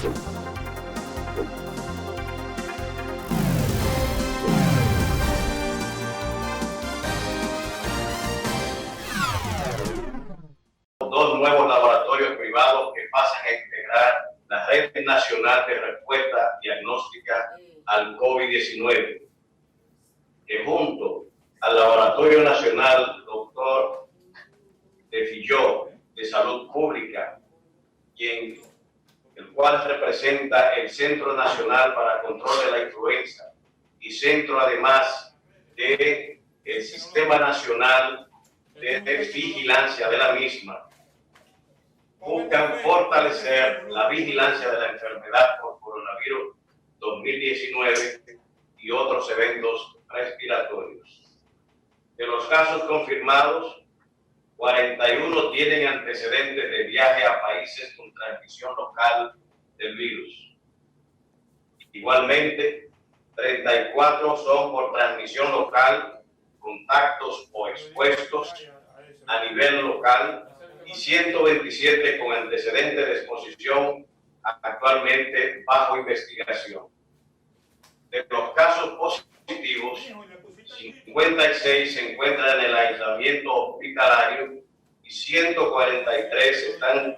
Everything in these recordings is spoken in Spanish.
Dos nuevos laboratorios privados que pasan a integrar la Red Nacional de Respuesta Diagnóstica al COVID-19, que junto al Laboratorio Nacional Dr. de Filló de Salud Pública, el cual representa el Centro Nacional para Control de la Influenza y centro además del Sistema Nacional de Vigilancia de la misma, buscan fortalecer la vigilancia de la enfermedad por coronavirus 2019 y otros eventos respiratorios. De los casos confirmados, 41 tienen antecedentes de viaje a países con transmisión local del virus. Igualmente, 34 son por transmisión local, contactos o expuestos a nivel local, y 127 con antecedentes de exposición actualmente bajo investigación. De los casos positivos, 56 se encuentran en el aislamiento hospitalario y 143 están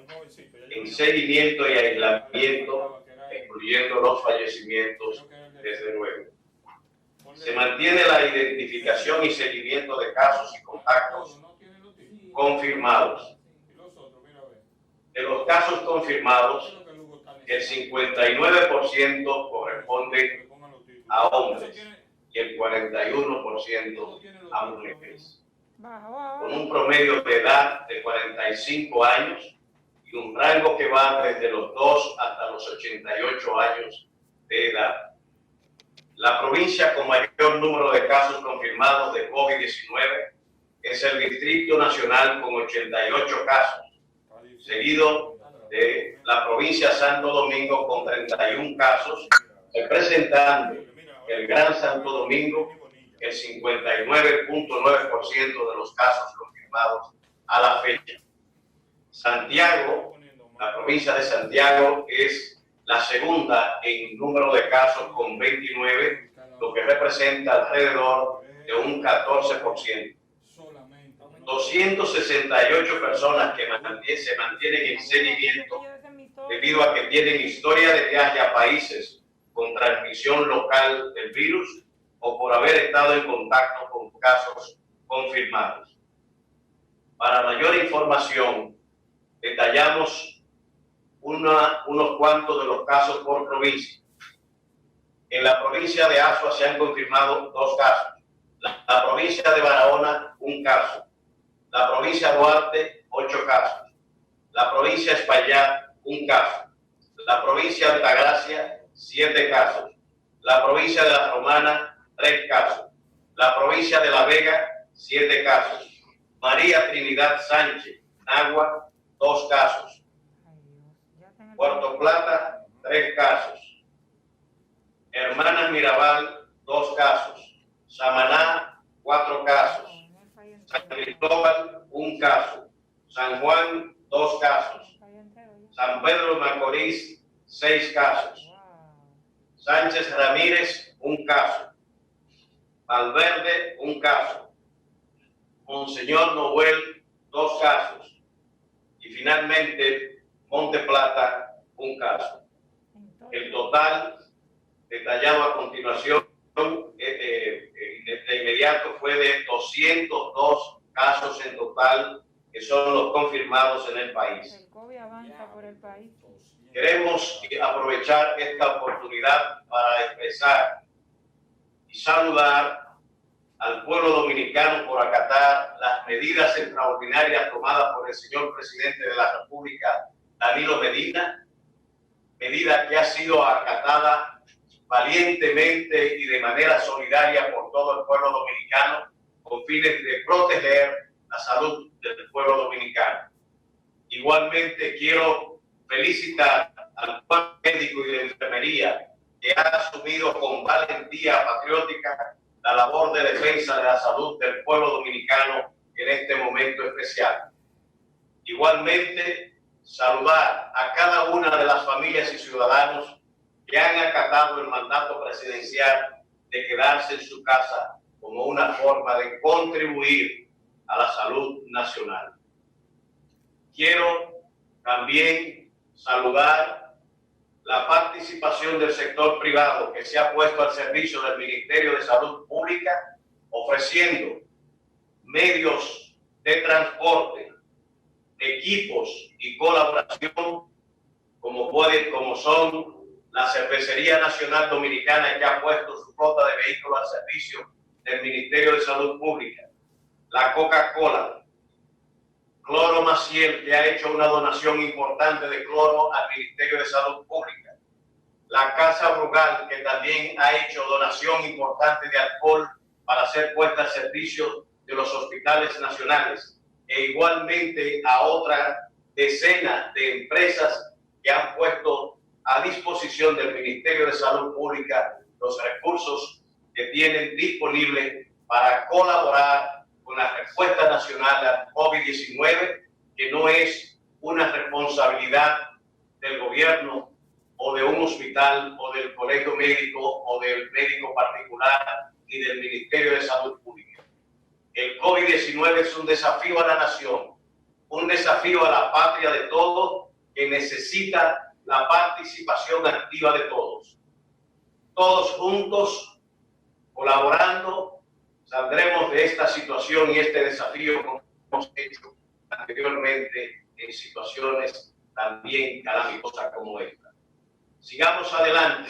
en seguimiento y aislamiento, incluyendo los fallecimientos desde luego. Se mantiene la identificación y seguimiento de casos y contactos confirmados. De los casos confirmados, el 59% corresponde a hombres y el 41% a mujeres, con un promedio de edad de 45 años y un rango que va desde los 2 hasta los 88 años de edad. La provincia con mayor número de casos confirmados de COVID-19 es el Distrito Nacional con 88 casos, seguido de la provincia de Santo Domingo con 31 casos, representando el Gran Santo Domingo el 59.9% de los casos confirmados a la fecha. Santiago, la provincia de Santiago, es la segunda en número de casos con 29, lo que representa alrededor de un 14%. 268 personas que se mantienen en seguimiento debido a que tienen historia de viaje a países con transmisión local del virus o por haber estado en contacto con casos confirmados. Para mayor información, detallamos unos cuantos de los casos por provincia. En la provincia de Azua se han confirmado 2 casos. La provincia de Barahona, 1 caso. La provincia de Duarte, 8 casos. La provincia de Espaillat, 1 caso. La provincia de Altagracia, 7 casos. La provincia de La Romana, 3 casos. La provincia de La Vega, 7 casos. María Trinidad Sánchez, Nagua, 2 casos. Puerto Plata, 3 casos. Hermanas Mirabal, 2 casos. Samaná, 4 casos. San Cristóbal, 1 caso. San Juan, 2 casos. San Pedro de Macorís, 6 casos. Sánchez Ramírez, 1 caso. Valverde, 1 caso. Monseñor Noel, 2 casos. Y finalmente, Monte Plata, 1 caso. El total, detallado a continuación, de inmediato fue de 202 casos en total, que son los confirmados en el país. El COVID avanza por el país. Queremos aprovechar esta oportunidad para expresar y saludar al pueblo dominicano por acatar las medidas extraordinarias tomadas por el señor presidente de la República, Danilo Medina, medida que ha sido acatada valientemente y de manera solidaria por todo el pueblo dominicano con fines de proteger la salud del pueblo dominicano. Igualmente quiero felicitar al cuerpo médico y de enfermería que ha asumido con valentía patriótica la labor de defensa de la salud del pueblo dominicano en este momento especial. Igualmente saludar a cada una de las familias y ciudadanos que han acatado el mandato presidencial de quedarse en su casa como una forma de contribuir a la salud nacional. Quiero también saludar la participación del sector privado que se ha puesto al servicio del Ministerio de Salud Pública, ofreciendo medios de transporte, equipos y colaboración, como son la Cervecería Nacional Dominicana, que ha puesto su flota de vehículos al servicio del Ministerio de Salud Pública, la Coca-Cola, Cloro Maciel, que ha hecho una donación importante de cloro al Ministerio de Salud Pública, la Casa Brugal, que también ha hecho donación importante de alcohol para ser puesta al servicio de los hospitales nacionales, e igualmente a otra decena de empresas que han puesto a disposición del Ministerio de Salud Pública los recursos que tienen disponibles para colaborar con la respuesta nacional al COVID-19, que no es una responsabilidad del gobierno o de un hospital o del colegio médico o del médico particular y del Ministerio de Salud Pública. El COVID-19 es un desafío a la nación, un desafío a la patria de todos, que necesita la participación activa de todos. Todos juntos, colaborando, saldremos de esta situación y este desafío como hemos hecho anteriormente en situaciones también calamitosas como esta. Sigamos adelante,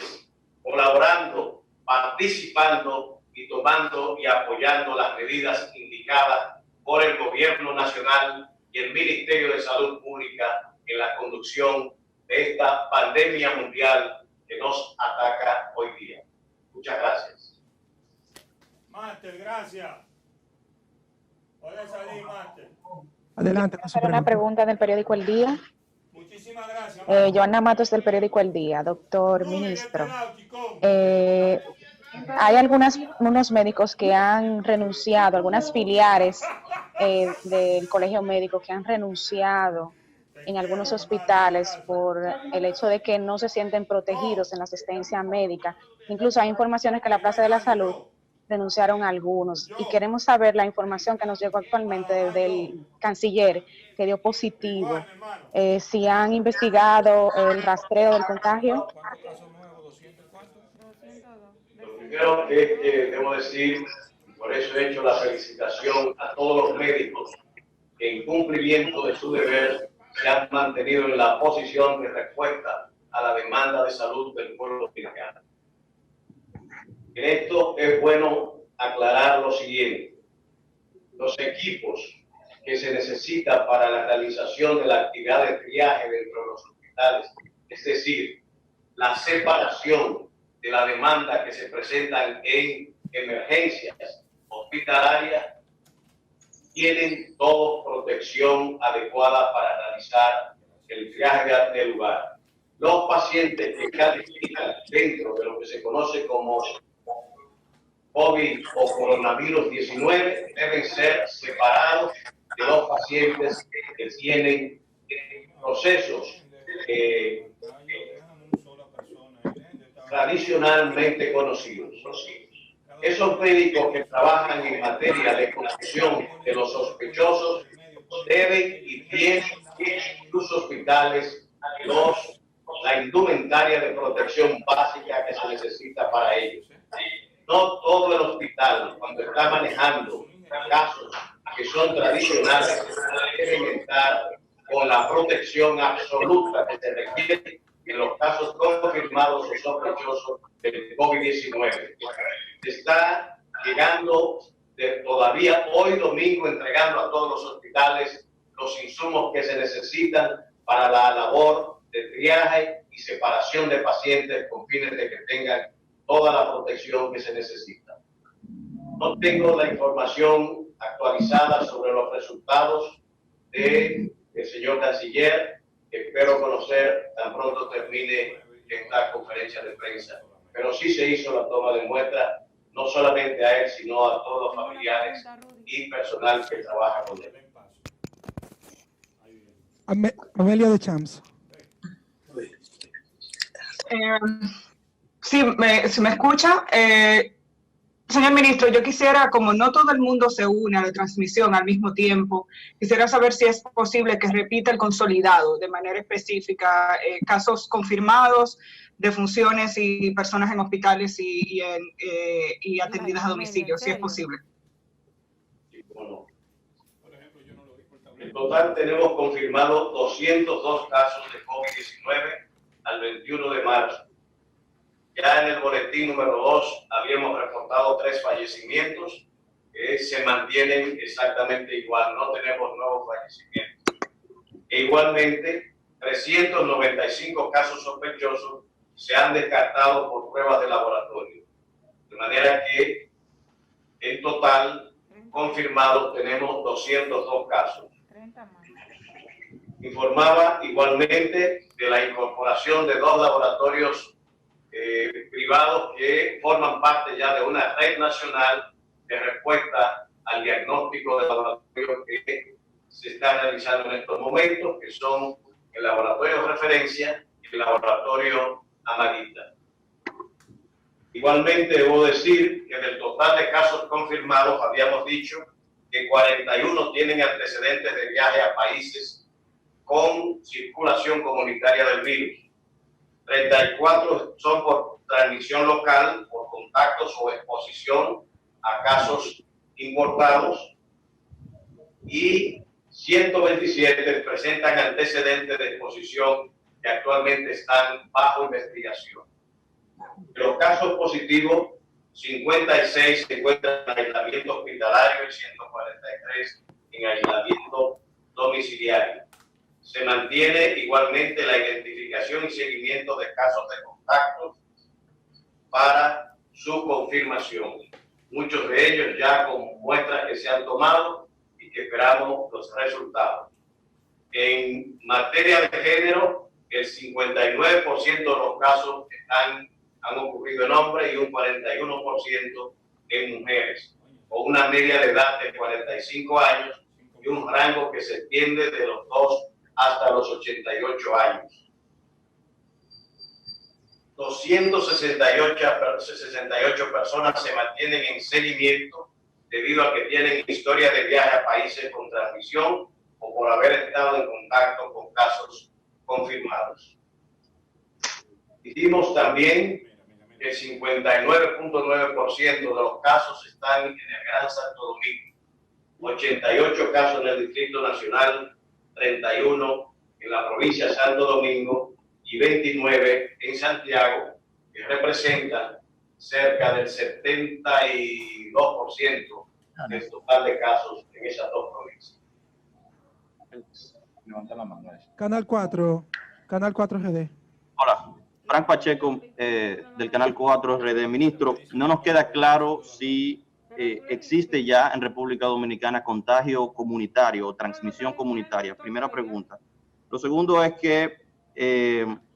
colaborando, participando y tomando y apoyando las medidas indicadas por el Gobierno Nacional y el Ministerio de Salud Pública en la conducción de esta pandemia mundial que nos ataca hoy día. Muchas gracias. Máster, gracias. Puede salir, Máster. Adelante. Para una pregunta del periódico El Día. Muchísimas gracias. Joana Matos del periódico El Día. Doctor ministro, hay unos médicos que han renunciado, algunas filiales del colegio médico que han renunciado en algunos hospitales por el hecho de que no se sienten protegidos en la asistencia médica. Incluso hay informaciones que en la Plaza de la Salud denunciaron a algunos, y queremos saber la información que nos llegó actualmente del canciller, que dio positivo, si han investigado el rastreo del contagio. Lo primero que debo decir, por eso he hecho la felicitación a todos los médicos que en cumplimiento de su deber se han mantenido en la posición de respuesta a la demanda de salud del pueblo dominicano. En esto es bueno aclarar lo siguiente: los equipos que se necesitan para la realización de la actividad de triaje dentro de los hospitales, es decir, la separación de la demanda que se presentan en emergencias hospitalarias, tienen toda protección adecuada para realizar el triaje del lugar. Los pacientes que califican dentro de lo que se conoce como COVID o coronavirus 19 deben ser separados de los pacientes que tienen procesos tradicionalmente conocidos. Esos médicos que trabajan en materia de conducción de los sospechosos deben y tienen en sus hospitales la indumentaria de protección básica que se necesita para ellos. No todo el hospital, cuando está manejando casos que son tradicionales, debe estar con la protección absoluta que se requiere en los casos confirmados o sospechosos del COVID-19. Se está llegando todavía hoy domingo, entregando a todos los hospitales los insumos que se necesitan para la labor de triaje y separación de pacientes con fines de que tengan toda la protección que se necesita. No tengo la información actualizada sobre los resultados del señor canciller, que espero conocer tan pronto termine esta conferencia de prensa. Pero sí se hizo la toma de muestra, no solamente a él, sino a todos los familiares y personal que trabaja con él. Amelia de Champs. Sí, ¿se me escucha? Señor ministro, yo quisiera, como no todo el mundo se une a la transmisión al mismo tiempo, quisiera saber si es posible que repita el consolidado de manera específica, casos confirmados, defunciones y personas en hospitales y atendidas a domicilio, si es posible. Sí, cómo no. En total tenemos confirmados 202 casos de COVID-19 al 21 de marzo. Ya en el boletín número 2 habíamos reportado 3 fallecimientos que se mantienen exactamente igual, no tenemos nuevos fallecimientos. E igualmente, 395 casos sospechosos se han descartado por pruebas de laboratorio. De manera que en total confirmados tenemos 202 casos. Informaba igualmente de la incorporación de 2 laboratorios privados que forman parte ya de una red nacional de respuesta al diagnóstico de laboratorio que se está realizando en estos momentos, que son el laboratorio de referencia y el laboratorio Amaguita. Igualmente debo decir que del total de casos confirmados habíamos dicho que 41 tienen antecedentes de viaje a países con circulación comunitaria del virus. 34 son por transmisión local, por contactos o exposición a casos importados, y 127 presentan antecedentes de exposición que actualmente están bajo investigación. De los casos positivos, 56 se encuentran en aislamiento hospitalario y 143 en aislamiento domiciliario. Se mantiene igualmente la identificación y seguimiento de casos de contacto para su confirmación. Muchos de ellos ya con muestras que se han tomado y que esperamos los resultados. En materia de género, el 59% de los casos han ocurrido en hombres y un 41% en mujeres, con una media de edad de 45 años y un rango que se extiende de los 2 hasta los 88 años. 268 personas se mantienen en seguimiento debido a que tienen historia de viaje a países con transmisión o por haber estado en contacto con casos confirmados. Dijimos también que el 59.9% de los casos están en el Gran Santo Domingo, 88 casos en el Distrito Nacional, 31 en la provincia de Santo Domingo y 29 en Santiago, que representan cerca del 72% del total de casos en esas 2 provincias. Canal 4 GD. Hola, Frank Pacheco del Canal 4 RD. Ministro, no nos queda claro si existe ya en República Dominicana contagio comunitario o transmisión comunitaria. Primera pregunta. Lo segundo es que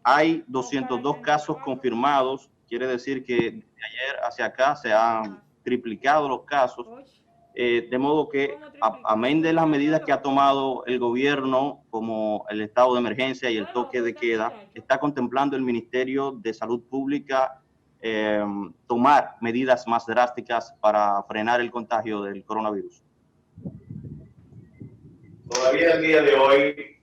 hay 202 casos confirmados, quiere decir que de ayer hacia acá se han triplicado los casos, de modo que amén de las medidas que ha tomado el gobierno como el estado de emergencia y el toque de queda, está contemplando el Ministerio de Salud Pública tomar medidas más drásticas para frenar el contagio del coronavirus. Todavía el día de hoy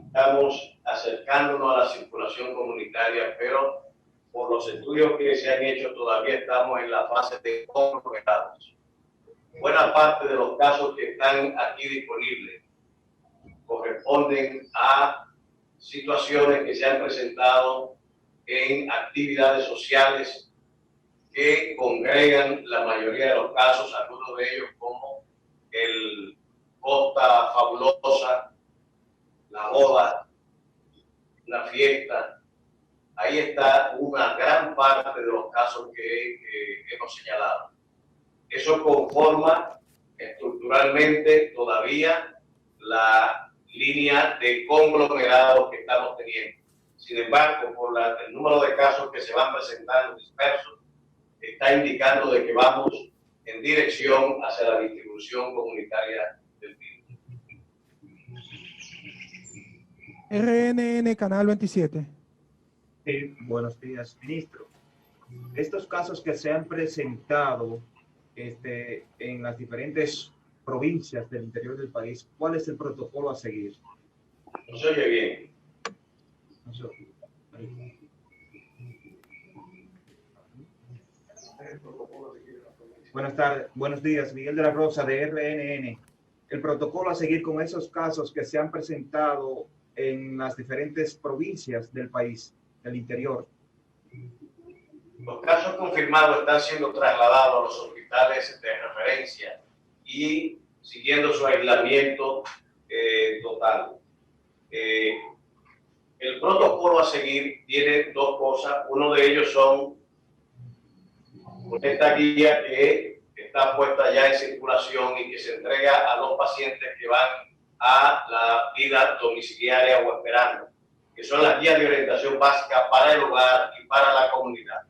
estamos acercándonos a la circulación comunitaria, pero por los estudios que se han hecho todavía estamos en la fase de conglomerados. Buena parte de los casos que están aquí disponibles corresponden a situaciones que se han presentado en actividades sociales que congregan la mayoría de los casos, algunos de ellos como el Costa Fabulosa, la boda, la fiesta. Ahí está una gran parte de los casos que hemos señalado. Eso conforma estructuralmente todavía la línea de conglomerados que estamos teniendo. Sin embargo, por el número de casos que se van presentando dispersos, está indicando de que vamos en dirección hacia la distribución comunitaria del virus. RNN, Canal 27. Sí, buenos días, ministro. Estos casos que se han presentado en las diferentes provincias del interior del país, ¿cuál es el protocolo a seguir? No se oye bien. No se oye. Buenas tardes, buenos días, Miguel de la Rosa de RNN. El protocolo a seguir con esos casos que se han presentado en las diferentes provincias del país, del interior. Los casos confirmados están siendo trasladados a los hospitales de referencia y siguiendo su aislamiento total. El protocolo a seguir tiene dos cosas. Uno de ellos son esta guía que está puesta ya en circulación y que se entrega a los pacientes que van a la vida domiciliaria o esperando, que son las guías de orientación básica para el hogar y para la comunidad.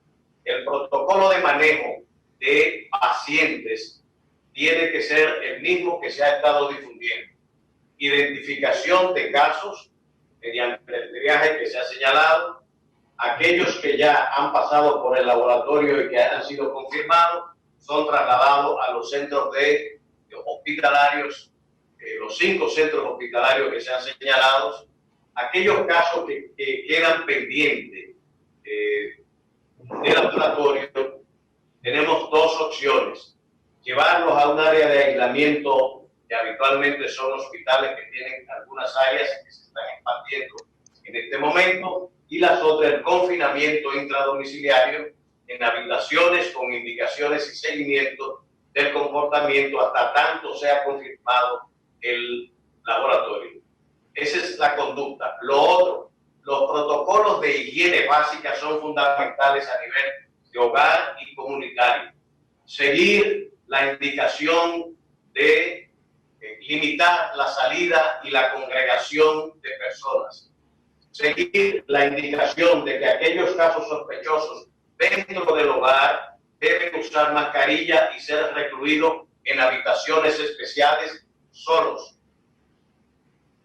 El protocolo de manejo de pacientes tiene que ser el mismo que se ha estado difundiendo. Identificación de casos mediante el triaje que se ha señalado, aquellos que ya han pasado por el laboratorio y que han sido confirmados son trasladados a los centros de hospitalarios, los 5 centros hospitalarios que se han señalado. Aquellos casos que quedan pendientes del laboratorio, tenemos dos opciones: llevarlos a un área de aislamiento, que habitualmente son hospitales que tienen algunas áreas que se están expandiendo en este momento, y las otras, el confinamiento intradomiciliario en habitaciones con indicaciones y seguimiento del comportamiento hasta tanto sea confirmado el laboratorio. Esa es la conducta. Lo otro, los protocolos de higiene básica son fundamentales a nivel de hogar y comunitario. Seguir la indicación de limitar la salida y la congregación de personas. Seguir la indicación de que aquellos casos sospechosos dentro del hogar deben usar mascarilla y ser recluidos en habitaciones especiales solos.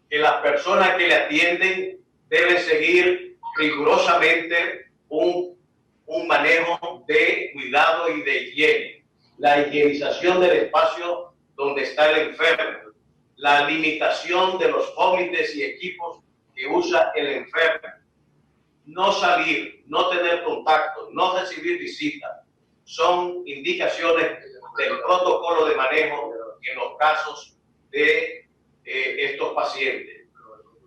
Que las personas que le atienden deben seguir rigurosamente un manejo de cuidado y de higiene. La higienización del espacio donde está el enfermo. La limitación de los ómites y equipos que usa el enfermo. No salir, no tener contacto, no recibir visitas. Son indicaciones del protocolo de manejo en los casos de estos pacientes.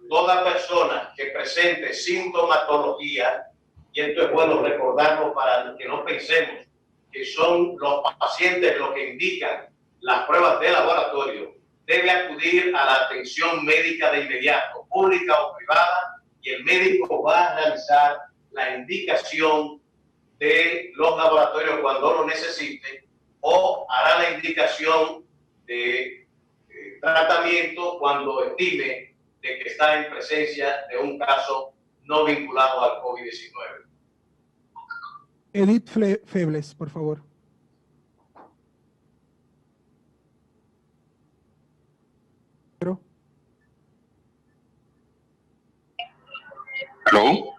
Toda persona que presente sintomatología, y esto es bueno recordarlo para que no pensemos que son los pacientes los que indican las pruebas de laboratorio, debe acudir a la atención médica de inmediato, pública o privada, y el médico va a realizar la indicación de los laboratorios cuando lo necesite, o hará la indicación de tratamiento cuando estime de que está en presencia de un caso no vinculado al COVID-19. Edith Febles, por favor. Hello.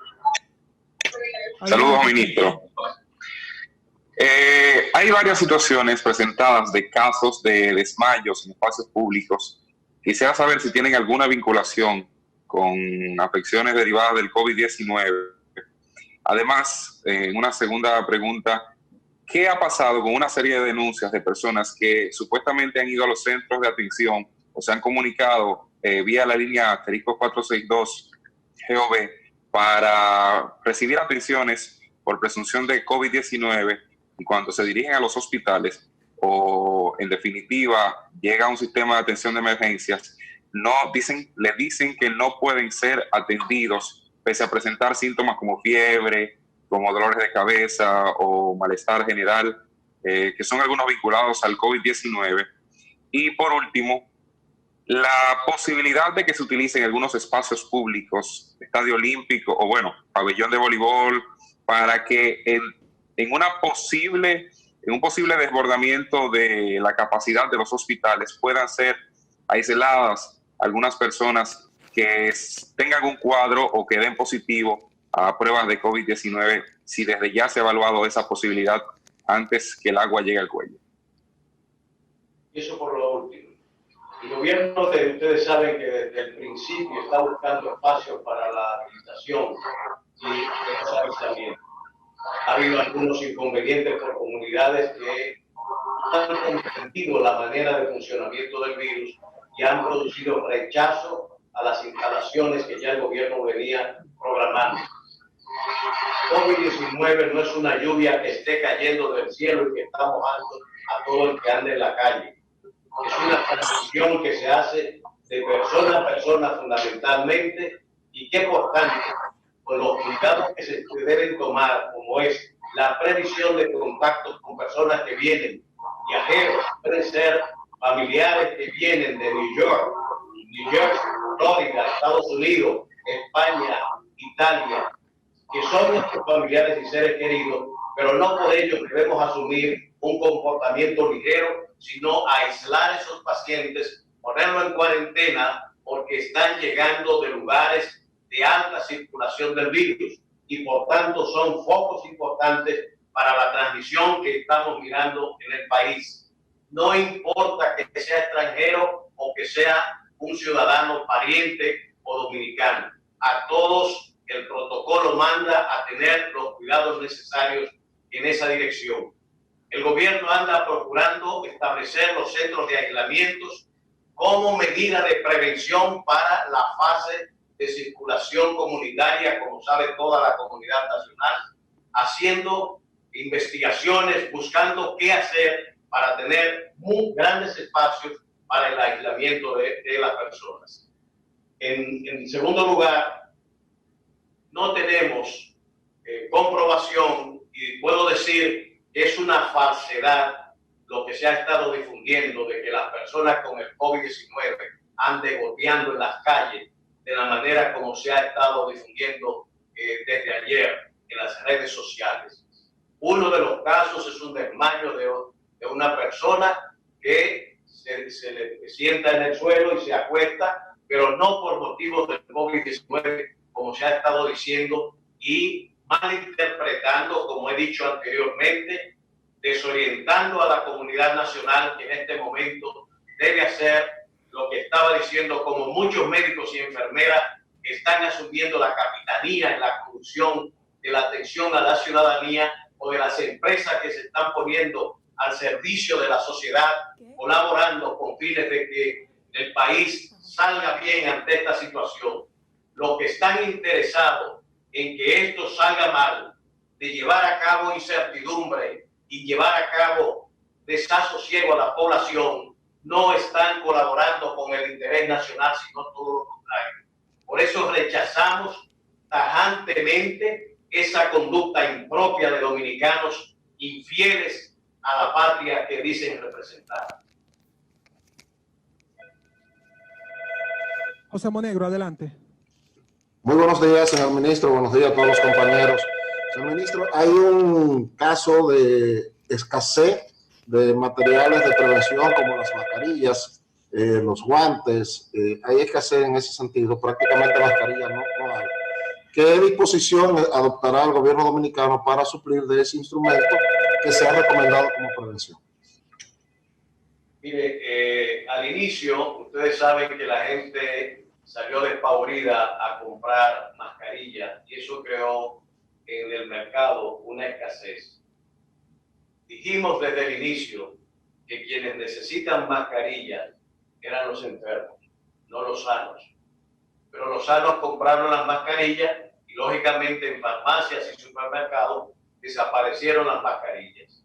Saludos, ministro. Hay varias situaciones presentadas de casos de desmayos en espacios públicos. Quisiera saber si tienen alguna vinculación con afecciones derivadas del COVID-19. Además, una segunda pregunta, ¿qué ha pasado con una serie de denuncias de personas que supuestamente han ido a los centros de atención o se han comunicado vía la línea asterisco 462 GOV para recibir atenciones por presunción de COVID-19, y cuando se dirigen a los hospitales o en definitiva llega a un sistema de atención de emergencias, les dicen que no pueden ser atendidos pese a presentar síntomas como fiebre, como dolores de cabeza o malestar general, que son algunos vinculados al COVID-19. Y por último, la posibilidad de que se utilicen algunos espacios públicos, estadio olímpico o pabellón de voleibol, para que en un posible desbordamiento de la capacidad de los hospitales puedan ser aisladas algunas personas que tengan un cuadro o que den positivo a pruebas de COVID-19, si desde ya se ha evaluado esa posibilidad antes que el agua llegue al cuello. Y eso por lo último. El gobierno de ustedes saben que desde el principio está buscando espacios para la habilitación y los aislamientos. Ha habido algunos inconvenientes por comunidades que han entendido la manera de funcionamiento del virus y han producido rechazo a las instalaciones que ya el gobierno venía programando. COVID-19 no es una lluvia que esté cayendo del cielo y que está mojando a todo el que ande en la calle. Es una transición que se hace de persona a persona fundamentalmente, y que por tanto, con los cuidados que se deben tomar, como es la previsión de contactos con personas que vienen, viajeros, pueden ser familiares que vienen de New York, New Jersey, Florida, Estados Unidos, España, Italia, que son nuestros familiares y seres queridos, pero no por ello debemos asumir un comportamiento ligero, sino aislar a esos pacientes, ponerlo en cuarentena, porque están llegando de lugares de alta circulación del virus y por tanto son focos importantes para la transmisión que estamos mirando en el país. No importa que sea extranjero o que sea un ciudadano pariente o dominicano, a todos el protocolo manda a tener los cuidados necesarios en esa dirección. El gobierno anda procurando establecer los centros de aislamientos como medida de prevención para la fase de circulación comunitaria, como sabe toda la comunidad nacional, haciendo investigaciones, buscando qué hacer para tener muy grandes espacios para el aislamiento de las personas. En segundo lugar, no tenemos comprobación, y puedo decir que es una falsedad lo que se ha estado difundiendo de que las personas con el COVID-19 anden goteando en las calles de la manera como se ha estado difundiendo desde ayer en las redes sociales. Uno de los casos es un desmayo de una persona que se le sienta en el suelo y se acuesta, pero no por motivos del COVID-19, como se ha estado diciendo, y malinterpretando, como he dicho anteriormente, desorientando a la comunidad nacional que en este momento debe hacer lo que estaba diciendo, como muchos médicos y enfermeras están asumiendo la capitanía en la conducción de la atención a la ciudadanía, o de las empresas que se están poniendo al servicio de la sociedad, colaborando con fines de que el país salga bien ante esta situación. Los que están interesados en que esto salga mal, de llevar a cabo incertidumbre y llevar a cabo desasosiego a la población, no están colaborando con el interés nacional, sino todo lo contrario. Por eso rechazamos tajantemente esa conducta impropia de dominicanos infieles a la patria que dicen representar. José Monegro, adelante. Muy buenos días, señor ministro. Buenos días a todos los compañeros. Señor ministro, hay un caso de escasez de materiales de prevención como las mascarillas, los guantes. Hay escasez en ese sentido. Prácticamente mascarillas no hay. ¿Qué disposición adoptará el gobierno dominicano para suplir de ese instrumento que se ha recomendado como prevención? Mire, al inicio, ustedes saben que la gente salió despavorida a comprar mascarillas y eso creó en el mercado una escasez. Dijimos desde el inicio que quienes necesitan mascarillas eran los enfermos, no los sanos. Pero los sanos compraron las mascarillas y lógicamente en farmacias y supermercados desaparecieron las mascarillas.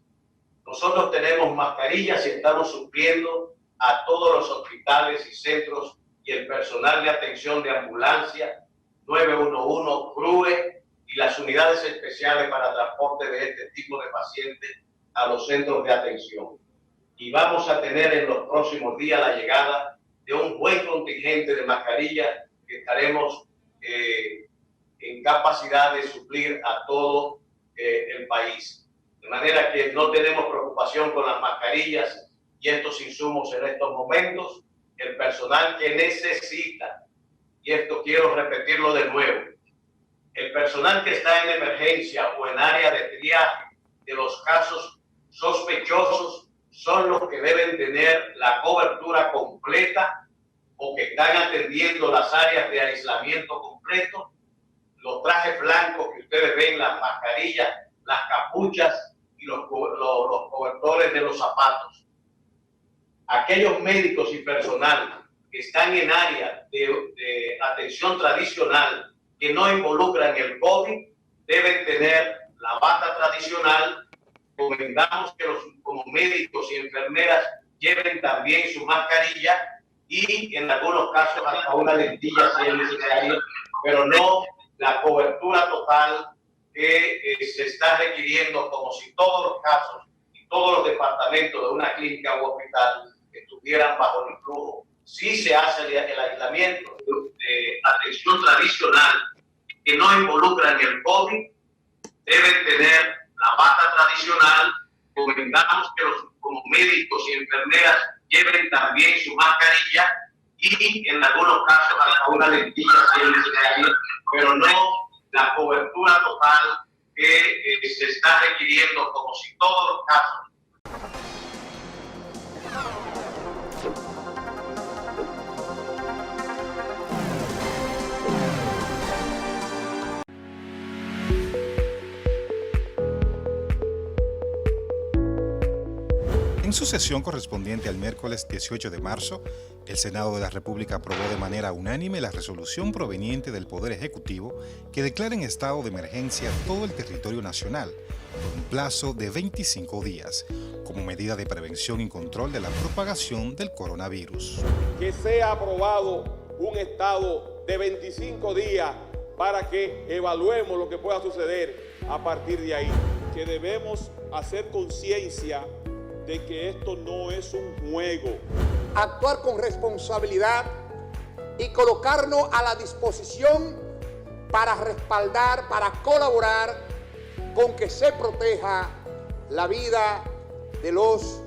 Nosotros tenemos mascarillas y estamos supliendo a todos los hospitales y centros y el personal de atención de ambulancia, 911, CRUE y las unidades especiales para transporte de este tipo de pacientes a los centros de atención. Y vamos a tener en los próximos días la llegada de un buen contingente de mascarillas que estaremos en capacidad de suplir a todo el país. De manera que no tenemos preocupación con las mascarillas y estos insumos en estos momentos. El personal que necesita y esto quiero repetirlo de nuevo. El personal que está en emergencia o en área de triaje de los casos sospechosos son los que deben tener la cobertura completa o que están atendiendo las áreas de aislamiento completo, los trajes blancos que ustedes ven, las mascarillas, las capuchas y los cobertores de los zapatos. Aquellos médicos y personal que están en área de atención tradicional que no involucran el COVID deben tener la bata tradicional. Recomendamos que como médicos y enfermeras lleven también su mascarilla y en algunos casos hasta una lentilla si es necesario, pero no la cobertura total que se está requiriendo, como si todos los casos y todos los departamentos de una clínica u hospital estuvieran bajo el flujo. Sí se hace el aislamiento de atención tradicional que no involucran el COVID, deben tener la bata tradicional. Recomendamos que como médicos y enfermeras lleven también su mascarilla y en algunos casos hasta una lentilla si es necesario, pero no la cobertura total que se está requiriendo, como si todos los casos. En su sesión correspondiente al miércoles 18 de marzo, el Senado de la República aprobó de manera unánime la resolución proveniente del Poder Ejecutivo que declara en estado de emergencia todo el territorio nacional por un plazo de 25 días, como medida de prevención y control de la propagación del coronavirus. Que sea aprobado un estado de 25 días para que evaluemos lo que pueda suceder a partir de ahí. Que debemos hacer conciencia de que esto no es un juego. Actuar con responsabilidad y colocarnos a la disposición para respaldar, para colaborar con que se proteja la vida de los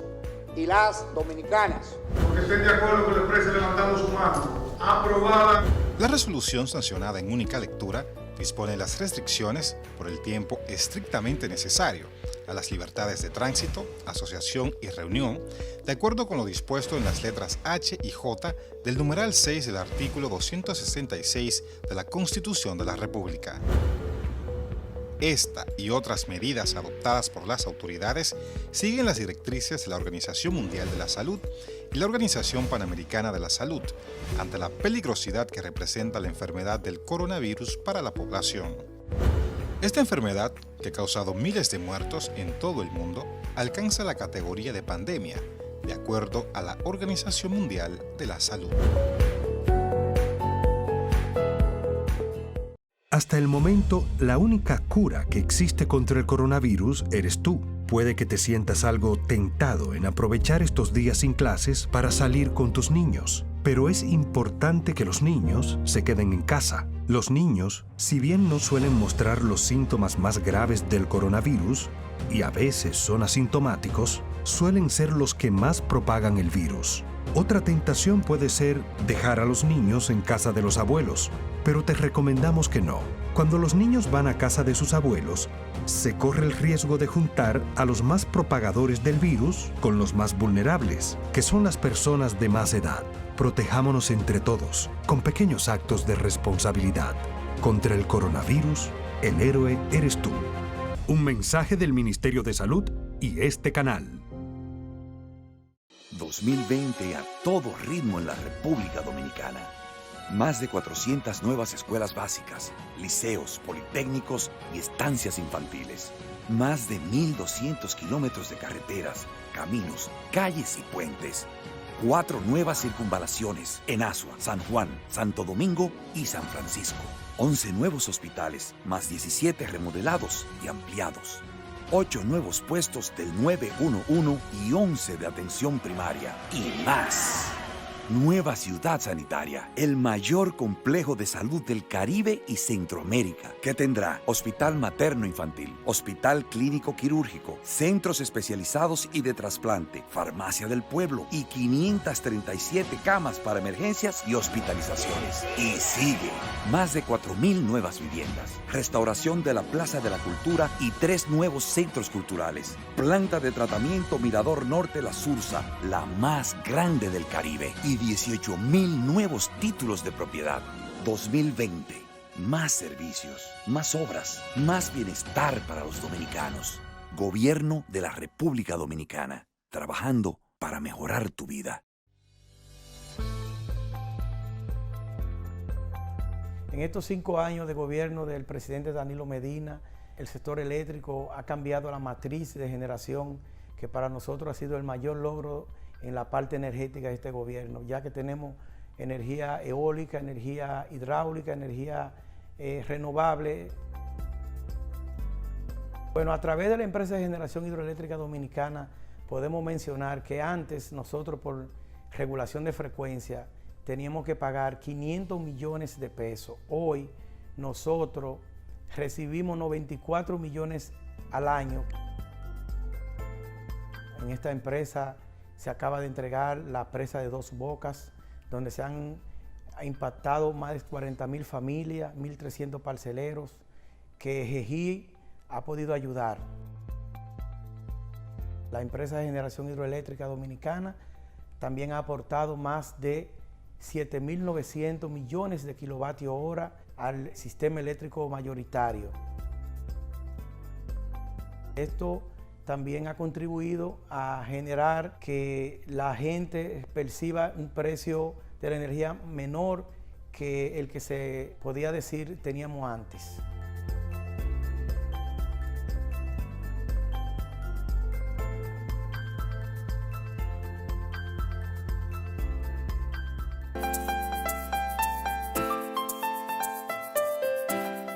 y las dominicanas. Porque estén de acuerdo con la empresa, levantamos su mano. Aprobada. La resolución sancionada en única lectura dispone las restricciones por el tiempo estrictamente necesario a las libertades de tránsito, asociación y reunión, de acuerdo con lo dispuesto en las letras H y J del numeral 6 del artículo 266 de la Constitución de la República. Esta y otras medidas adoptadas por las autoridades siguen las directrices de la Organización Mundial de la Salud y la Organización Panamericana de la Salud ante la peligrosidad que representa la enfermedad del coronavirus para la población. Esta enfermedad, que ha causado miles de muertos en todo el mundo, alcanza la categoría de pandemia, de acuerdo a la Organización Mundial de la Salud. Hasta el momento, la única cura que existe contra el coronavirus eres tú. Puede que te sientas algo tentado en aprovechar estos días sin clases para salir con tus niños, pero es importante que los niños se queden en casa. Los niños, si bien no suelen mostrar los síntomas más graves del coronavirus, y a veces son asintomáticos, suelen ser los que más propagan el virus. Otra tentación puede ser dejar a los niños en casa de los abuelos, pero te recomendamos que no. Cuando los niños van a casa de sus abuelos, se corre el riesgo de juntar a los más propagadores del virus con los más vulnerables, que son las personas de más edad. Protejámonos entre todos, con pequeños actos de responsabilidad. Contra el coronavirus, el héroe eres tú. Un mensaje del Ministerio de Salud y este canal. 2020 a todo ritmo en la República Dominicana. Más de 400 nuevas escuelas básicas, liceos, politécnicos y estancias infantiles. Más de 1.200 kilómetros de carreteras, caminos, calles y puentes. 4 nuevas circunvalaciones en Asua, San Juan, Santo Domingo y San Francisco. 11 nuevos hospitales, más 17 remodelados y ampliados. 8 nuevos puestos del 911 y 11 de atención primaria y más. Nueva Ciudad Sanitaria, el mayor complejo de salud del Caribe y Centroamérica, que tendrá hospital materno-infantil, hospital clínico quirúrgico, centros especializados y de trasplante, farmacia del pueblo y 537 camas para emergencias y hospitalizaciones. Y sigue. Más de 4.000 nuevas viviendas, restauración de la Plaza de la Cultura y 3 nuevos centros culturales. Planta de tratamiento Mirador Norte La Sursa, la más grande del Caribe. Y 18.000 nuevos títulos de propiedad. 2020. Más servicios, más obras, más bienestar para los dominicanos. Gobierno de la República Dominicana. Trabajando para mejorar tu vida. En estos 5 años de gobierno del presidente Danilo Medina, el sector eléctrico ha cambiado la matriz de generación, que para nosotros ha sido el mayor logro en la parte energética de este gobierno, ya que tenemos energía eólica, energía hidráulica, energía renovable. Bueno, a través de la empresa de generación hidroeléctrica dominicana podemos mencionar que antes nosotros por regulación de frecuencia teníamos que pagar 500 millones de pesos. Hoy nosotros recibimos 94 millones al año. En esta empresa se acaba de entregar la presa de Dos Bocas, donde se han impactado más de 40.000 familias, 1.300 parceleros, que GEGI ha podido ayudar. La empresa de generación hidroeléctrica dominicana también ha aportado más de 7.900 millones de kilovatios hora al sistema eléctrico mayoritario. Esto también ha contribuido a generar que la gente perciba un precio de la energía menor que el que se podía decir teníamos antes.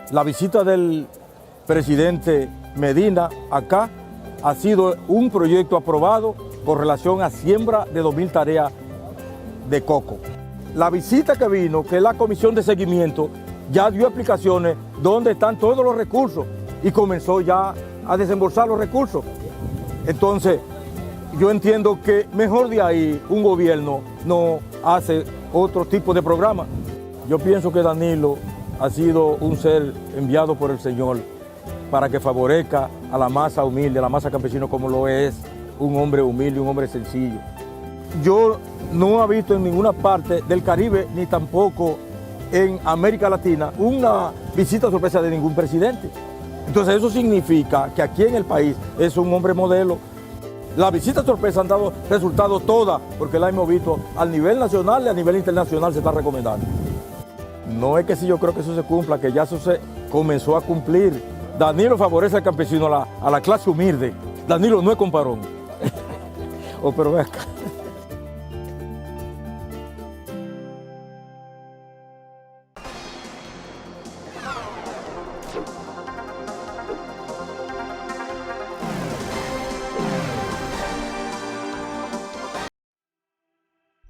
La visita del presidente Medina acá ha sido un proyecto aprobado con relación a siembra de 2.000 tareas de coco. La visita que vino, que es la comisión de seguimiento, ya dio explicaciones dónde están todos los recursos y comenzó ya a desembolsar los recursos. Entonces, yo entiendo que mejor de ahí un gobierno no hace otro tipo de programa. Yo pienso que Danilo ha sido un ser enviado por el Señor para que favorezca a la masa humilde, a la masa campesina, como lo es un hombre humilde, un hombre sencillo. Yo no he visto en ninguna parte del Caribe, ni tampoco en América Latina, una visita sorpresa de ningún presidente. Entonces eso significa que aquí en el país es un hombre modelo. Las visitas sorpresa han dado resultados todas, porque la hemos visto a nivel nacional y a nivel internacional se está recomendando. No es que si yo creo que eso se cumpla, que ya eso se comenzó a cumplir. Danilo favorece al campesino, a la clase humilde. Danilo no es comparón. Oh, pero ve acá.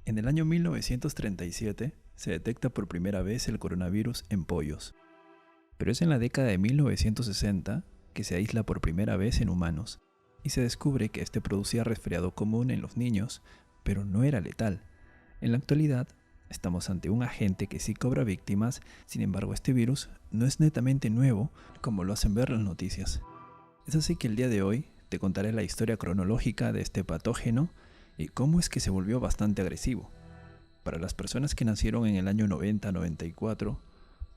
En el año 1937 se detecta por primera vez el coronavirus en pollos, pero es en la década de 1960 que se aísla por primera vez en humanos y se descubre que este producía resfriado común en los niños, pero no era letal. En la actualidad estamos ante un agente que sí cobra víctimas, sin embargo este virus no es netamente nuevo como lo hacen ver las noticias. Es así que el día de hoy te contaré la historia cronológica de este patógeno y cómo es que se volvió bastante agresivo. Para las personas que nacieron en el año 90-94,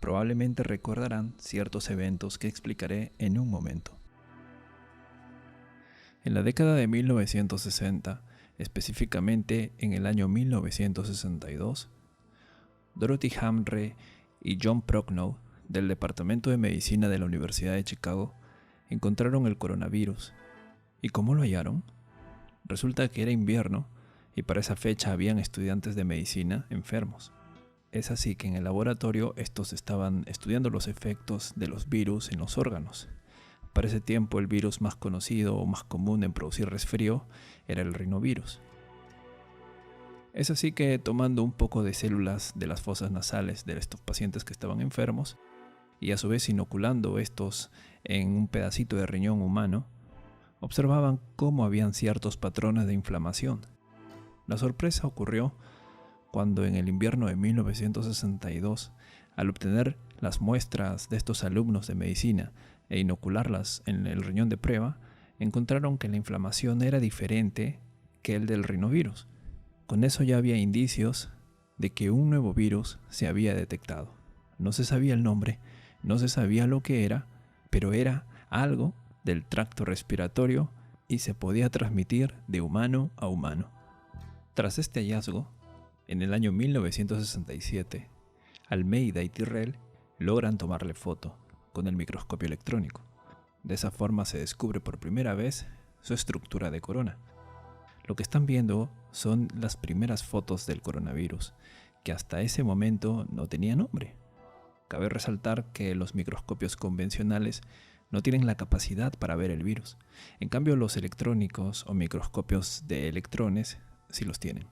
probablemente recordarán ciertos eventos que explicaré en un momento. En la década de 1960, específicamente en el año 1962, Dorothy Hamre y John Prochnow, del Departamento de Medicina de la Universidad de Chicago, encontraron el coronavirus. ¿Y cómo lo hallaron? Resulta que era invierno y para esa fecha habían estudiantes de medicina enfermos. Es así que en el laboratorio estos estaban estudiando los efectos de los virus en los órganos. Para ese tiempo el virus más conocido o más común en producir resfrío era el rinovirus. Es así que, tomando un poco de células de las fosas nasales de estos pacientes que estaban enfermos y a su vez inoculando estos en un pedacito de riñón humano, observaban cómo habían ciertos patrones de inflamación. La sorpresa ocurrió cuando en el invierno de 1962, al obtener las muestras de estos alumnos de medicina e inocularlas en el riñón de prueba, encontraron que la inflamación era diferente que el del rinovirus. Con eso ya había indicios de que un nuevo virus se había detectado. No se sabía el nombre, no se sabía lo que era, pero era algo del tracto respiratorio y se podía transmitir de humano a humano. Tras este hallazgo, en el año 1967, Almeida y Tyrrell logran tomarle foto con el microscopio electrónico. De esa forma se descubre por primera vez su estructura de corona. Lo que están viendo son las primeras fotos del coronavirus, que hasta ese momento no tenía nombre. Cabe resaltar que los microscopios convencionales no tienen la capacidad para ver el virus. En cambio, los electrónicos o microscopios de electrones sí los tienen.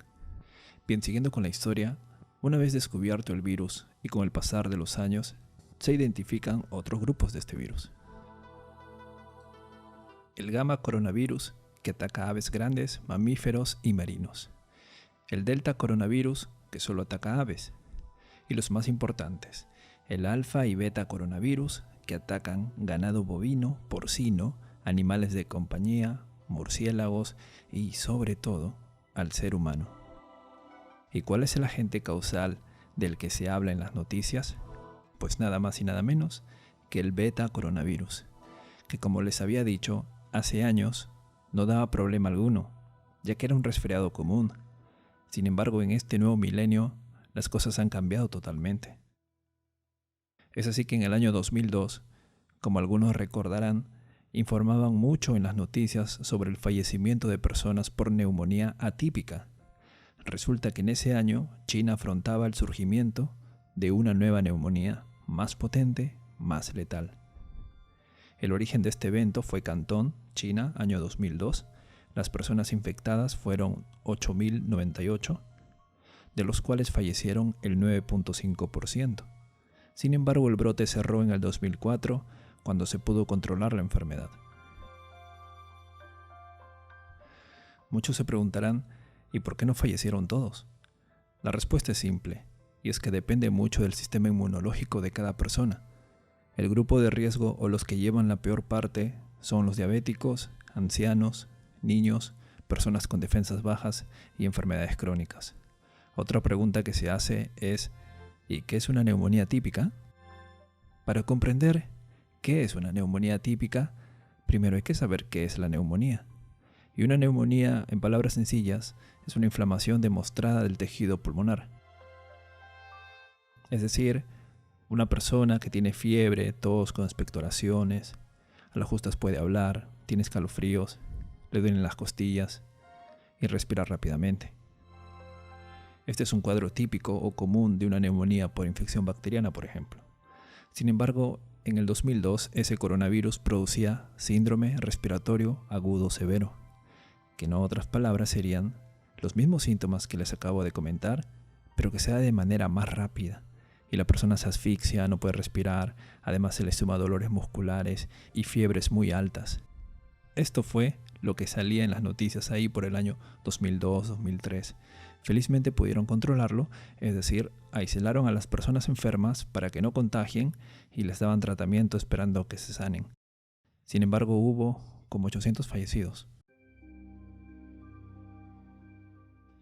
Bien, siguiendo con la historia, una vez descubierto el virus y con el pasar de los años, se identifican otros grupos de este virus. El gamma coronavirus, que ataca a aves grandes, mamíferos y marinos. El delta coronavirus, que solo ataca a aves. Y los más importantes, el alfa y beta coronavirus, que atacan ganado bovino, porcino, animales de compañía, murciélagos y, sobre todo, al ser humano. ¿Y cuál es el agente causal del que se habla en las noticias? Pues nada más y nada menos que el beta coronavirus, que como les había dicho, hace años no daba problema alguno, ya que era un resfriado común. Sin embargo, en este nuevo milenio, las cosas han cambiado totalmente. Es así que en el año 2002, como algunos recordarán, informaban mucho en las noticias sobre el fallecimiento de personas por neumonía atípica. Resulta que en ese año China afrontaba el surgimiento de una nueva neumonía más potente, más letal. El origen de este evento fue Cantón, China, año 2002. Las personas infectadas fueron 8.098, de los cuales fallecieron el 9.5%. Sin embargo, el brote cerró en el 2004, cuando se pudo controlar la enfermedad. Muchos se preguntarán, ¿y por qué no fallecieron todos? La respuesta es simple, y es que depende mucho del sistema inmunológico de cada persona. El grupo de riesgo o los que llevan la peor parte son los diabéticos, ancianos, niños, personas con defensas bajas y enfermedades crónicas. Otra pregunta que se hace es, ¿y qué es una neumonía típica? Para comprender qué es una neumonía típica, primero hay que saber qué es la neumonía. Y una neumonía, en palabras sencillas, es una inflamación demostrada del tejido pulmonar. Es decir, una persona que tiene fiebre, tos con expectoraciones, a las justas puede hablar, tiene escalofríos, le duelen las costillas y respira rápidamente. Este es un cuadro típico o común de una neumonía por infección bacteriana, por ejemplo. Sin embargo, en el 2002 ese coronavirus producía síndrome respiratorio agudo severo, que en otras palabras serían los mismos síntomas que les acabo de comentar, pero que se da de manera más rápida, y la persona se asfixia, no puede respirar, además se le suma dolores musculares y fiebres muy altas. Esto fue lo que salía en las noticias ahí por el año 2002-2003. Felizmente pudieron controlarlo, es decir, aislaron a las personas enfermas para que no contagien y les daban tratamiento esperando que se sanen. Sin embargo, hubo como 800 fallecidos.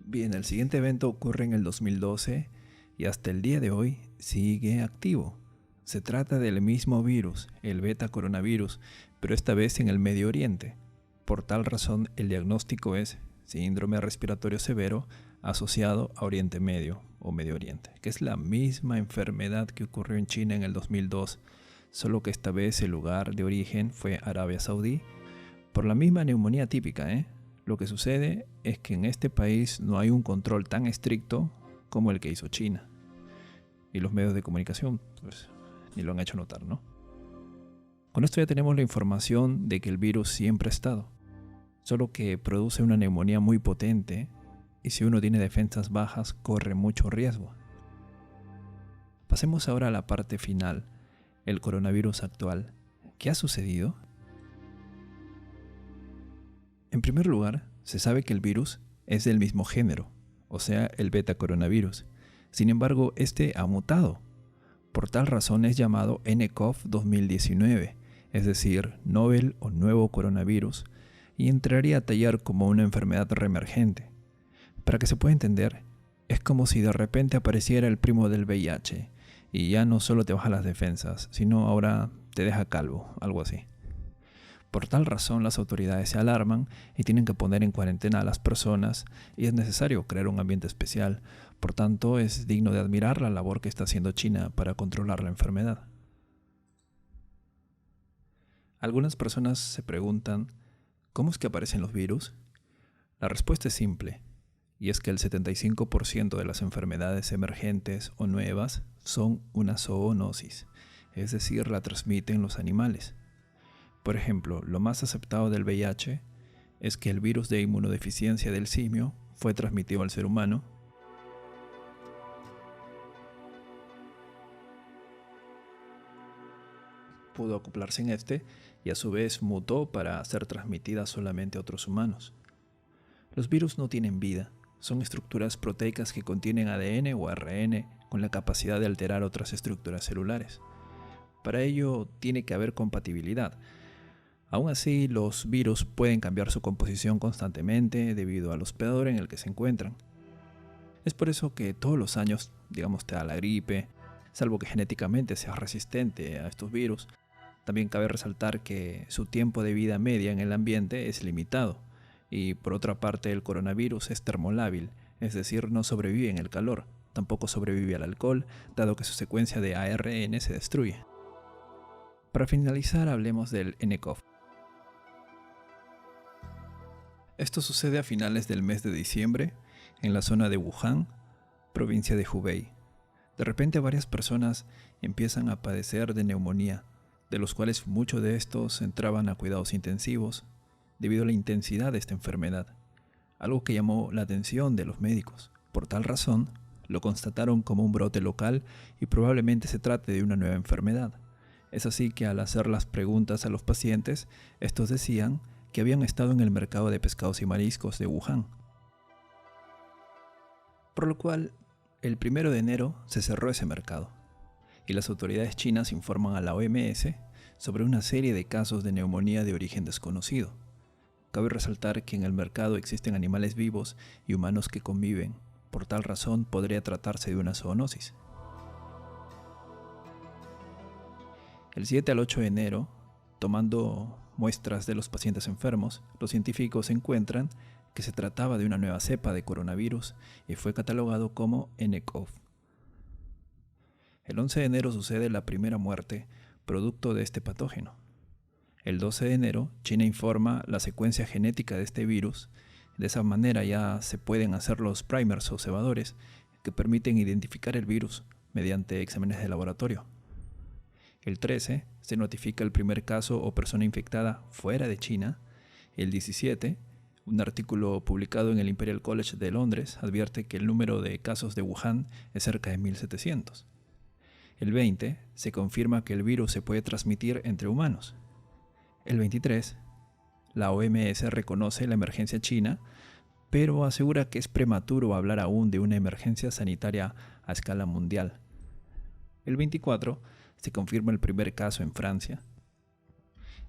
Bien, el siguiente evento ocurre en el 2012 y hasta el día de hoy sigue activo. Se trata del mismo virus, el beta coronavirus, pero esta vez en el Medio Oriente. Por tal razón, el diagnóstico es síndrome respiratorio severo asociado a Oriente Medio o Medio Oriente, que es la misma enfermedad que ocurrió en China en el 2002, solo que esta vez el lugar de origen fue Arabia Saudí, por la misma neumonía típica. Lo que sucede es que en este país no hay un control tan estricto como el que hizo China. Y los medios de comunicación, pues, ni lo han hecho notar, ¿no? Con esto ya tenemos la información de que el virus siempre ha estado, solo que produce una neumonía muy potente y si uno tiene defensas bajas corre mucho riesgo. Pasemos ahora a la parte final, el coronavirus actual. ¿Qué ha sucedido? En primer lugar, se sabe que el virus es del mismo género, o sea, el beta coronavirus. Sin embargo, este ha mutado. Por tal razón es llamado nCoV 2019, es decir, novel o nuevo coronavirus, y entraría a tallar como una enfermedad reemergente. Para que se pueda entender, es como si de repente apareciera el primo del VIH, y ya no solo te baja las defensas, sino ahora te deja calvo, algo así. Por tal razón las autoridades se alarman y tienen que poner en cuarentena a las personas y es necesario crear un ambiente especial. Por tanto, es digno de admirar la labor que está haciendo China para controlar la enfermedad. Algunas personas se preguntan, ¿cómo es que aparecen los virus? La respuesta es simple, y es que el 75% de las enfermedades emergentes o nuevas son una zoonosis, es decir, la transmiten los animales. Por ejemplo, lo más aceptado del VIH es que el virus de inmunodeficiencia del simio fue transmitido al ser humano, pudo acoplarse en este y a su vez mutó para ser transmitida solamente a otros humanos. Los virus no tienen vida, son estructuras proteicas que contienen ADN o ARN con la capacidad de alterar otras estructuras celulares. Para ello tiene que haber compatibilidad. Aún así, los virus pueden cambiar su composición constantemente debido al hospedador en el que se encuentran. Es por eso que todos los años, te da la gripe, salvo que genéticamente seas resistente a estos virus. También cabe resaltar que su tiempo de vida media en el ambiente es limitado. Y por otra parte, el coronavirus es termolábil, es decir, no sobrevive en el calor, tampoco sobrevive al alcohol, dado que su secuencia de ARN se destruye. Para finalizar, hablemos del nCoV. Esto sucede a finales del mes de diciembre, en la zona de Wuhan, provincia de Hubei. De repente varias personas empiezan a padecer de neumonía, de los cuales muchos de estos entraban a cuidados intensivos debido a la intensidad de esta enfermedad, algo que llamó la atención de los médicos. Por tal razón, lo constataron como un brote local y probablemente se trate de una nueva enfermedad. Es así que al hacer las preguntas a los pacientes, estos decían que habían estado en el mercado de pescados y mariscos de Wuhan. Por lo cual, el 1 de enero se cerró ese mercado, y las autoridades chinas informan a la OMS sobre una serie de casos de neumonía de origen desconocido. Cabe resaltar que en el mercado existen animales vivos y humanos que conviven, por tal razón podría tratarse de una zoonosis. El 7 al 8 de enero, tomando muestras de los pacientes enfermos, los científicos encuentran que se trataba de una nueva cepa de coronavirus y fue catalogado como nCoV. El 11 de enero sucede la primera muerte producto de este patógeno. El 12 de enero, China informa la secuencia genética de este virus. De esa manera ya se pueden hacer los primers o cebadores que permiten identificar el virus mediante exámenes de laboratorio. El 13 se notifica el primer caso o persona infectada fuera de China. El 17, un artículo publicado en el Imperial College de Londres advierte que el número de casos de Wuhan es cerca de 1.700. El 20 se confirma que el virus se puede transmitir entre humanos. El 23, la OMS reconoce la emergencia china, pero asegura que es prematuro hablar aún de una emergencia sanitaria a escala mundial. El 24 se confirma el primer caso en Francia.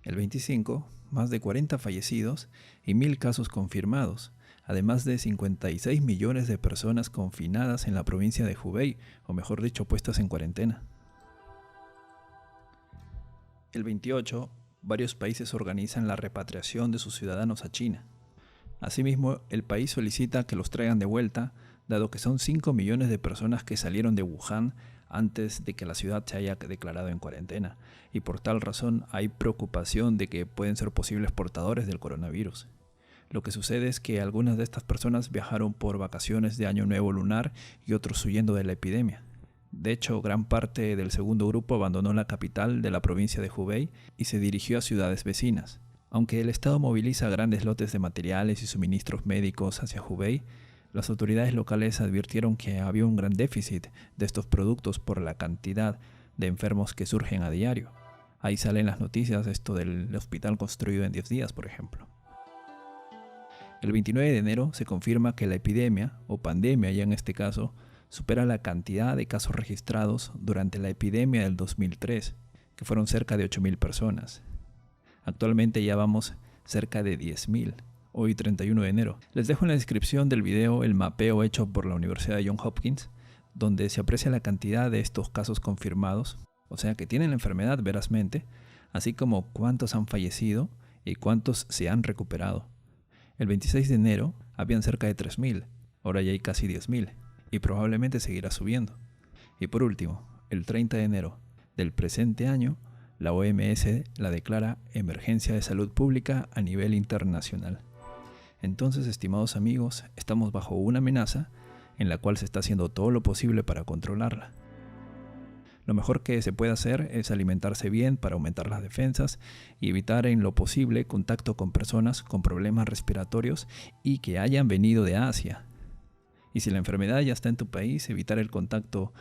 El 25, más de 40 fallecidos y 1.000 casos confirmados, además de 56 millones de personas confinadas en la provincia de Hubei, o mejor dicho, puestas en cuarentena. El 28, varios países organizan la repatriación de sus ciudadanos a China. Asimismo, el país solicita que los traigan de vuelta, dado que son 5 millones de personas que salieron de Wuhan antes de que la ciudad se haya declarado en cuarentena, y por tal razón hay preocupación de que pueden ser posibles portadores del coronavirus. Lo que sucede es que algunas de estas personas viajaron por vacaciones de Año Nuevo lunar y otros huyendo de la epidemia. De hecho, gran parte del segundo grupo abandonó la capital de la provincia de Hubei y se dirigió a ciudades vecinas. Aunque el Estado moviliza grandes lotes de materiales y suministros médicos hacia Hubei, Las autoridades locales advirtieron que había un gran déficit de estos productos por la cantidad de enfermos que surgen a diario. Ahí salen las noticias, esto del hospital construido en 10 días, por ejemplo. El 29 de enero se confirma que la epidemia, o pandemia ya en este caso, supera la cantidad de casos registrados durante la epidemia del 2003, que fueron cerca de 8.000 personas. Actualmente ya vamos cerca de 10.000, hoy 31 de enero. Les dejo en la descripción del video el mapeo hecho por la Universidad de Johns Hopkins, donde se aprecia la cantidad de estos casos confirmados, o sea que tienen la enfermedad verazmente, así como cuántos han fallecido y cuántos se han recuperado. El 26 de enero habían cerca de 3.000, ahora ya hay casi 10.000, y probablemente seguirá subiendo. Y por último, el 30 de enero del presente año, la OMS la declara emergencia de salud pública a nivel internacional. Entonces, estimados amigos, estamos bajo una amenaza en la cual se está haciendo todo lo posible para controlarla. Lo mejor que se puede hacer es alimentarse bien para aumentar las defensas y evitar en lo posible contacto con personas con problemas respiratorios y que hayan venido de Asia. Y si la enfermedad ya está en tu país, evitar el contacto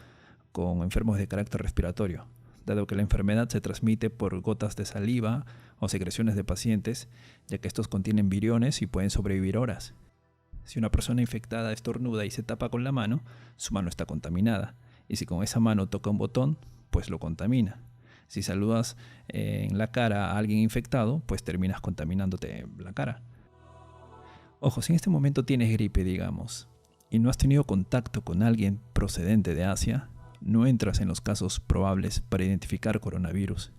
con enfermos de carácter respiratorio, dado que la enfermedad se transmite por gotas de saliva o secreciones de pacientes, ya que estos contienen viriones y pueden sobrevivir horas. Si una persona infectada estornuda y se tapa con la mano, su mano está contaminada. Y si con esa mano toca un botón, pues lo contamina. Si saludas en la cara a alguien infectado, pues terminas contaminándote la cara. Ojo, si en este momento tienes gripe, digamos, y no has tenido contacto con alguien procedente de Asia, no entras en los casos probables para identificar coronavirus,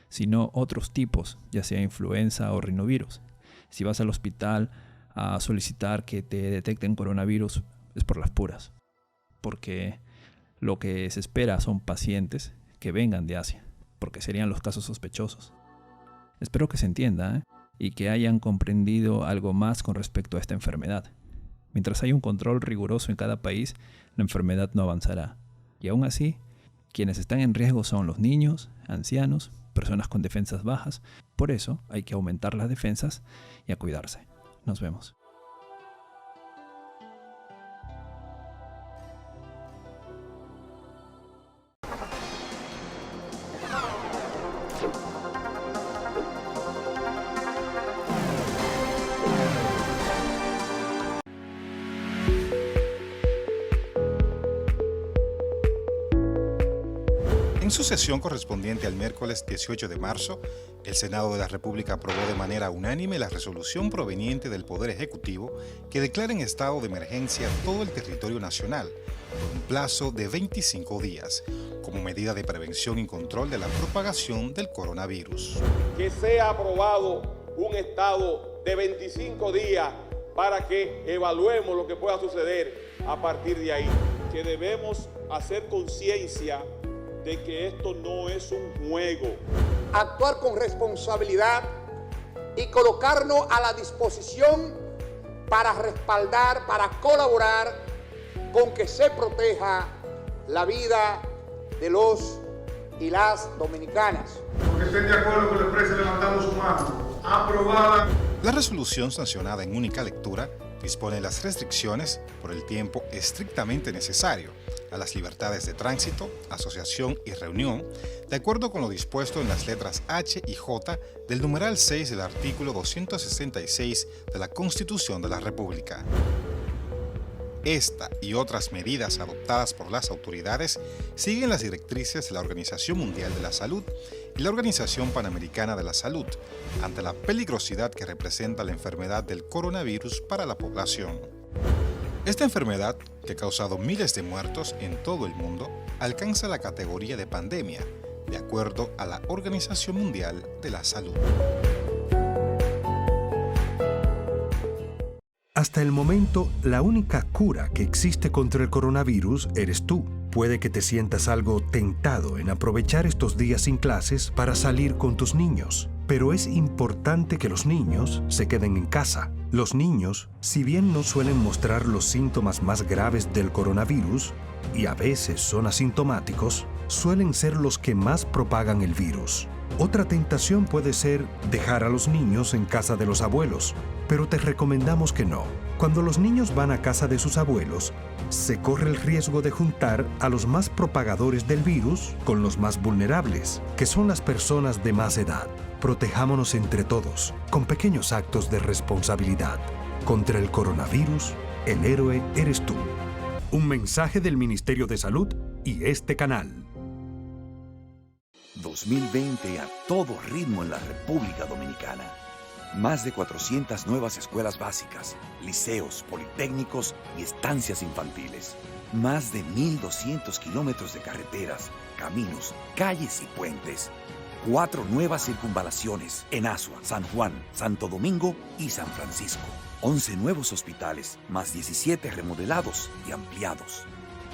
sino otros tipos, ya sea influenza o rinovirus. Si vas al hospital a solicitar que te detecten coronavirus, es por las puras, porque lo que se espera son pacientes que vengan de Asia, porque serían los casos sospechosos. Espero que se entienda, y que hayan comprendido algo más con respecto a esta enfermedad. Mientras haya un control riguroso en cada país, la enfermedad no avanzará. Y aún así, quienes están en riesgo son los niños, ancianos, personas con defensas bajas. Por eso hay que aumentar las defensas y a cuidarse. Nos vemos. En su sesión correspondiente al miércoles 18 de marzo, el Senado de la República aprobó de manera unánime la resolución proveniente del Poder Ejecutivo que declara en estado de emergencia todo el territorio nacional por un plazo de 25 días, como medida de prevención y control de la propagación del coronavirus. Que sea aprobado un estado de 25 días para que evaluemos lo que pueda suceder a partir de ahí. Que debemos hacer conciencia de que esto no es un juego. Actuar con responsabilidad y colocarnos a la disposición para respaldar, para colaborar con que se proteja la vida de los y las dominicanas. Porque estén de acuerdo con la empresa, levantamos su mano. Aprobada. La resolución sancionada en única lectura dispone las restricciones por el tiempo estrictamente necesario a las libertades de tránsito, asociación y reunión, de acuerdo con lo dispuesto en las letras H y J del numeral 6 del artículo 266 de la Constitución de la República. Esta y otras medidas adoptadas por las autoridades siguen las directrices de la Organización Mundial de la Salud y la Organización Panamericana de la Salud ante la peligrosidad que representa la enfermedad del coronavirus para la población. Esta enfermedad, que ha causado miles de muertos en todo el mundo, alcanza la categoría de pandemia, de acuerdo a la Organización Mundial de la Salud. Hasta el momento, la única cura que existe contra el coronavirus eres tú. Puede que te sientas algo tentado en aprovechar estos días sin clases para salir con tus niños. Pero es importante que los niños se queden en casa. Los niños, si bien no suelen mostrar los síntomas más graves del coronavirus, y a veces son asintomáticos, suelen ser los que más propagan el virus. Otra tentación puede ser dejar a los niños en casa de los abuelos, pero te recomendamos que no. Cuando los niños van a casa de sus abuelos, se corre el riesgo de juntar a los más propagadores del virus con los más vulnerables, que son las personas de más edad. Protejámonos entre todos, con pequeños actos de responsabilidad. Contra el coronavirus, el héroe eres tú. Un mensaje del Ministerio de Salud y este canal. 2020 a todo ritmo en la República Dominicana. Más de 400 nuevas escuelas básicas, liceos, politécnicos y estancias infantiles. Más de 1.200 kilómetros de carreteras, caminos, calles y puentes. 4 nuevas circunvalaciones en Asua, San Juan, Santo Domingo y San Francisco. 11 nuevos hospitales, más 17 remodelados y ampliados.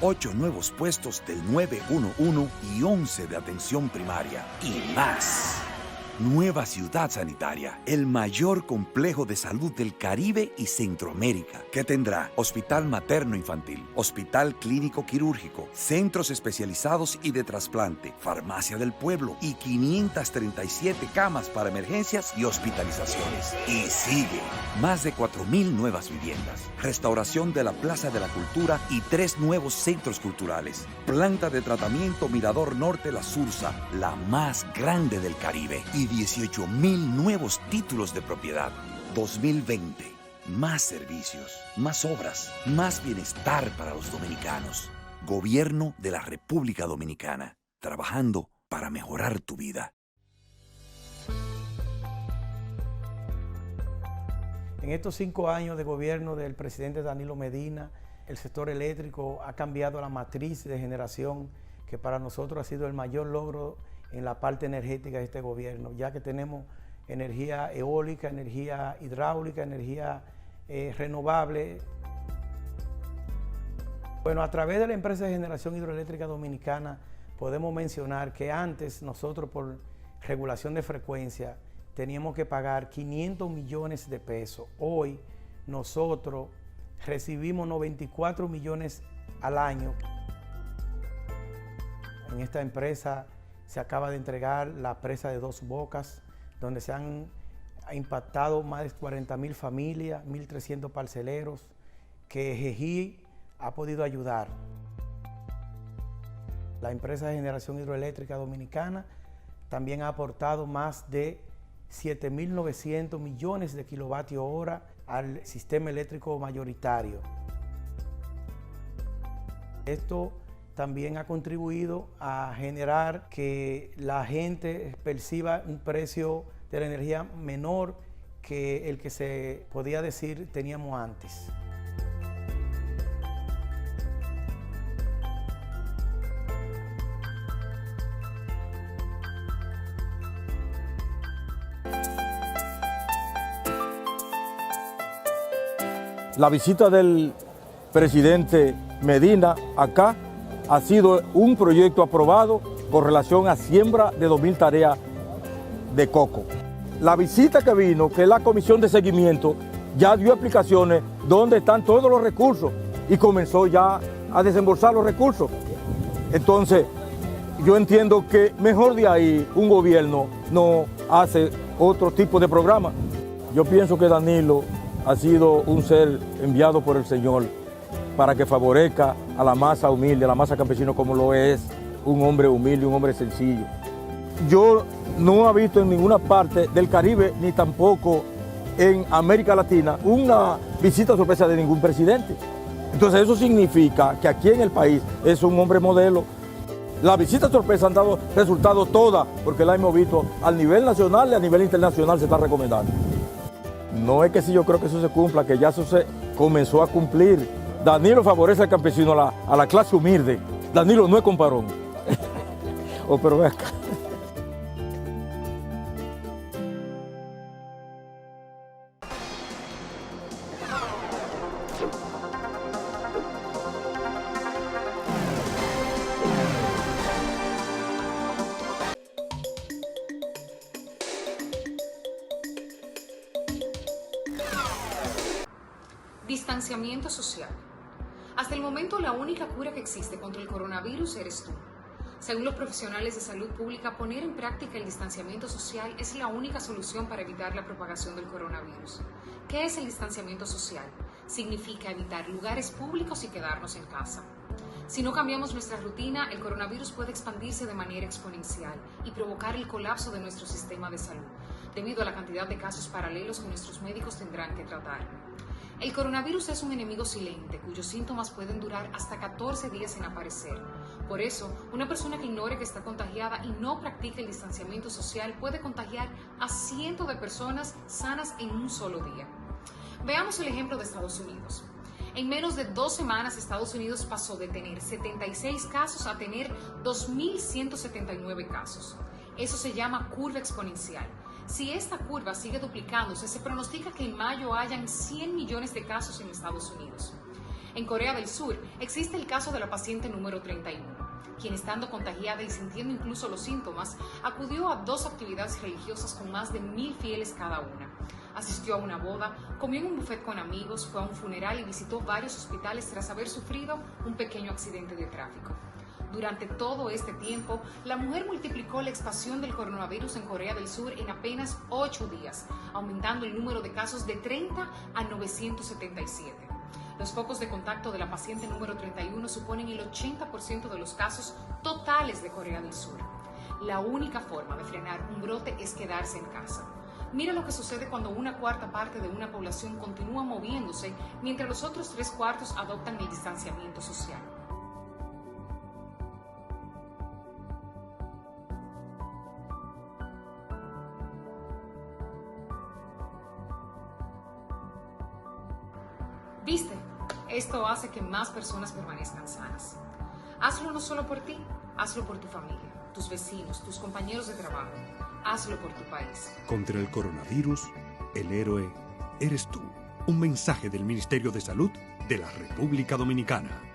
8 nuevos puestos del 911 y 11 de atención primaria y más. Nueva Ciudad Sanitaria, el mayor complejo de salud del Caribe y Centroamérica, que tendrá hospital materno-infantil, hospital clínico-quirúrgico, centros especializados y de trasplante, farmacia del pueblo y 537 camas para emergencias y hospitalizaciones. Y sigue, más de 4.000 nuevas viviendas, restauración de la Plaza de la Cultura y 3 nuevos centros culturales, planta de tratamiento Mirador Norte La Sursa, la más grande del Caribe, y 18.000 nuevos títulos de propiedad. 2020. Más servicios, más obras, más bienestar para los dominicanos. Gobierno de la República Dominicana. Trabajando para mejorar tu vida. En estos 5 años de gobierno del presidente Danilo Medina, el sector eléctrico ha cambiado la matriz de generación, que para nosotros ha sido el mayor logro en la parte energética de este gobierno, ya que tenemos energía eólica, energía hidráulica, energía renovable. Bueno, a través de la empresa de generación hidroeléctrica dominicana podemos mencionar que antes nosotros por regulación de frecuencia teníamos que pagar 500 millones de pesos. Hoy nosotros recibimos 94 millones al año. En esta empresa se acaba de entregar la presa de Dos Bocas, donde se han impactado más de 40.000 familias, 1.300 parceleros, que GEGI ha podido ayudar. La empresa de generación hidroeléctrica dominicana también ha aportado más de 7.900 millones de kilovatios hora al sistema eléctrico mayoritario. Esto también ha contribuido a generar que la gente perciba un precio de la energía menor que el que se podía decir teníamos antes. La visita del presidente Medina acá ha sido un proyecto aprobado con relación a siembra de 2.000 tareas de coco. La visita que vino, que es la comisión de seguimiento, ya dio explicaciones dónde están todos los recursos y comenzó ya a desembolsar los recursos. Entonces, yo entiendo que mejor de ahí un gobierno no hace otro tipo de programa. Yo pienso que Danilo ha sido un ser enviado por el Señor para que favorezca a la masa humilde, a la masa campesina, como lo es un hombre humilde, un hombre sencillo. Yo no he visto en ninguna parte del Caribe, ni tampoco en América Latina, una visita sorpresa de ningún presidente. Entonces eso significa que aquí en el país es un hombre modelo. Las visitas sorpresa han dado resultados todas, porque la hemos visto a nivel nacional y a nivel internacional se está recomendando. No es que si yo creo que eso se cumpla, que ya eso se comenzó a cumplir. Danilo favorece al campesino, a la clase humilde. Danilo no es comparón. Oh, pero ve acá. Distanciamiento social. Hasta el momento, la única cura que existe contra el coronavirus eres tú. Según los profesionales de salud pública, poner en práctica el distanciamiento social es la única solución para evitar la propagación del coronavirus. ¿Qué es el distanciamiento social? significa evitar lugares públicos y quedarnos en casa. Si no cambiamos nuestra rutina, el coronavirus puede expandirse de manera exponencial y provocar el colapso de nuestro sistema de salud, debido a la cantidad de casos paralelos que nuestros médicos tendrán que tratar. El coronavirus es un enemigo silente, cuyos síntomas pueden durar hasta 14 días en aparecer. Por eso, una persona que ignore que está contagiada y no practique el distanciamiento social puede contagiar a cientos de personas sanas en un solo día. Veamos el ejemplo de Estados Unidos. En menos de 2 semanas, Estados Unidos pasó de tener 76 casos a tener 2.179 casos. Eso se llama curva exponencial. Si esta curva sigue duplicándose, se pronostica que en mayo hayan 100 millones de casos en Estados Unidos. En Corea del Sur existe el caso de la paciente número 31, quien estando contagiada y sintiendo incluso los síntomas, acudió a 2 actividades religiosas con más de 1.000 fieles cada una. Asistió a una boda, comió en un buffet con amigos, fue a un funeral y visitó varios hospitales tras haber sufrido un pequeño accidente de tráfico. Durante todo este tiempo, la mujer multiplicó la expansión del coronavirus en Corea del Sur en apenas 8 días, aumentando el número de casos de 30 a 977. Los focos de contacto de la paciente número 31 suponen el 80% de los casos totales de Corea del Sur. La única forma de frenar un brote es quedarse en casa. Mira lo que sucede cuando 1/4 parte de una población continúa moviéndose, mientras los otros 3/4 adoptan el distanciamiento social. ¿Viste? Esto hace que más personas permanezcan sanas. Hazlo no solo por ti, hazlo por tu familia, tus vecinos, tus compañeros de trabajo. Hazlo por tu país. Contra el coronavirus, el héroe eres tú. Un mensaje del Ministerio de Salud de la República Dominicana.